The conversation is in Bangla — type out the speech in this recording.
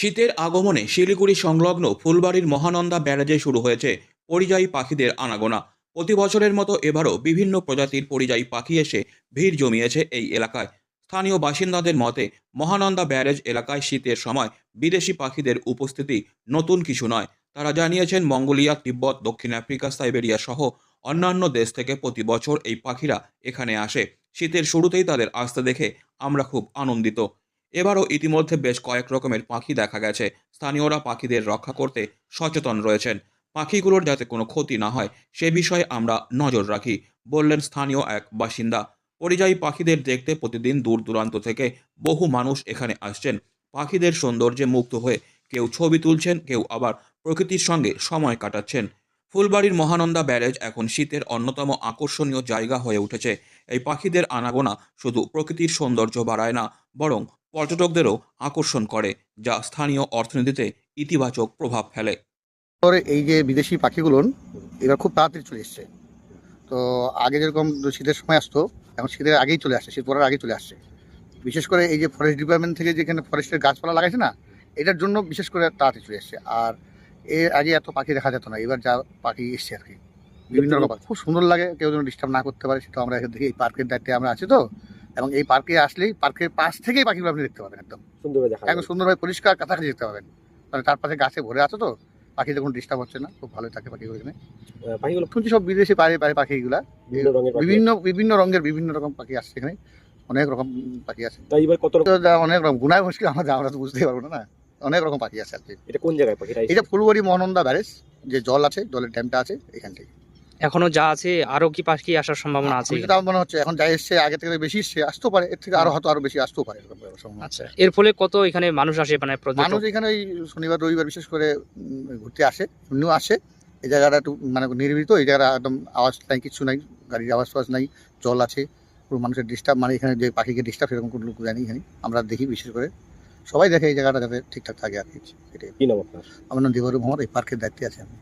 শীতের আগমনে শিলিগুড়ি সংলগ্ন ফুলবাড়ির মহানন্দা ব্যারাজে শুরু হয়েছে পরিযায়ী পাখিদের আনাগোনা। প্রতি বছরের মতো এবারও বিভিন্ন প্রজাতির পরিযায়ী পাখি এসে ভিড় জমিয়েছে এই এলাকায়। স্থানীয় বাসিন্দাদের মতে মহানন্দা ব্যারেজ এলাকায় শীতের সময় বিদেশি পাখিদের উপস্থিতি নতুন কিছু নয়। তারা জানিয়েছেন মঙ্গোলিয়া, তিব্বত, দক্ষিণ আফ্রিকা, সাইবেরিয়া সহ অন্যান্য দেশ থেকে প্রতি বছর এই পাখিরা এখানে আসে। শীতের শুরুতেই তাদের আসতে দেখে আমরা খুব আনন্দিত। এবারও ইতিমধ্যে বেশ কয়েক রকমের পাখি দেখা গেছে। স্থানীয়রা পাখিদের রক্ষা করতে সচেতন রয়েছেন। পাখিগুলোর যাতে কোনো ক্ষতি না হয় সে বিষয়ে আমরা নজর রাখি, বললেন স্থানীয় এক বাসিন্দা। পরিযায়ী পাখিদের দেখতে প্রতিদিন দূর দূরান্ত থেকে বহু মানুষ এখানে আসছেন। পাখিদের সৌন্দর্যে মুগ্ধ হয়ে কেউ ছবি তুলছেন, কেউ আবার প্রকৃতির সঙ্গে সময় কাটাচ্ছেন। ফুলবাড়ির মহানন্দা ব্যারেজ এখন শীতের অন্যতম আকর্ষণীয় জায়গা হয়ে উঠেছে। এই পাখিদের আনাগোনা শুধু প্রকৃতির সৌন্দর্য বাড়ায় না, বরং পর্যটকদেরও আকর্ষণ করে, যা স্থানীয় অর্থনীতিতে ইতিবাচক প্রভাব ফেলে। পরে এই যে বিদেশি পাখিগুলো এবার খুব তাড়াতাড়ি চলে এসছে। তো আগে যেরকম শীতের সময় আসতো, এখন শীতের আগেই চলে আসছে, শীত পড়ার আগেই চলে আসছে। বিশেষ করে এই যে ফরেস্ট ডিপার্টমেন্ট থেকে যেখানে ফরেস্টের গাছপালা লাগাইছে না, এটার জন্য বিশেষ করে তাড়াতাড়ি চলে এসছে। আর এর আগে এত পাখি দেখা যেত না, এবার যা পাখি এসছে আর কি, বিভিন্ন রকম পাখি খুব সুন্দর লাগে। কেউ যেন ডিস্টার্ব না করতে পারে সেটা আমরা দেখি। এই পার্কের দায়িত্বে আমরা আছি তো, এবং এই পার্কে আসলেই পার্কের পাশ থেকেই পাখিগুলো আপনি দেখতে পাবেন, একদম একদম সুন্দরভাবে পরিষ্কার কাছাকাছি দেখতে পাবেন। মানে তার পাশে গাছে ভরে আছে তো, পাখিতে কোনো ডিস্টার্ব হচ্ছে না, খুব ভালো থাকে পাখিগুলো এখানে। পাখিগুলো শুনছি সব বিদেশি পাখিগুলা বিভিন্ন বিভিন্ন রঙের বিভিন্ন রকম পাখি আসছে এখানে, অনেক রকম পাখি আছে। তাই এবার কত রকম? অনেক রকম গুনায় মুশকিল, আমরা তো বুঝতেই পারবো না। অনেক রকম পাখি আছে আর কি। এটা কোন জায়গায় পাখিটা? এটা ফুলবাড়ি মহানন্দা ব্যারেজ, যে জল আছে, জলের ড্যামটা আছে এখান থেকে। এখনো যা আছে আরো কি পাখি আসার সম্ভাবনা আছে? যেটা মনে হচ্ছে এখন যা এসছে আগে থেকে বেশি এসছে, আসতেও পারে, এর থেকে হয়তো আরো বেশি আসতেও পারে এরকম সম্ভাবনা। আচ্ছা, এর ফলে কত এখানে মানুষ আসে, মানে পর্যটক? মানুষ এখানে ওই শনিবার রবিবার বিশেষ করে ঘুরতে আসে, এমনিও আসে। এই জায়গাটা একটু মানে নির্মিত, এই জায়গাটা একদম আওয়াজ নাই, কিছু নাই, গাড়ির আওয়াজ ফাওয়াজ নাই, জল আছে, কোনো মানুষের ডিস্টার্ব, মানে এখানে যে পাখিকে ডিস্টার্ব সেরকম কোনো লোক জানি এখানে আমরা দেখি। বিশেষ করে সবাই দেখে এই জায়গাটা যাতে ঠিকঠাক থাকে আর কি। এটাই। কি নাম আপনার? আমার নাম দেবরু মোহাম্মদ, এই পার্কের দায়িত্বে আছে আমি।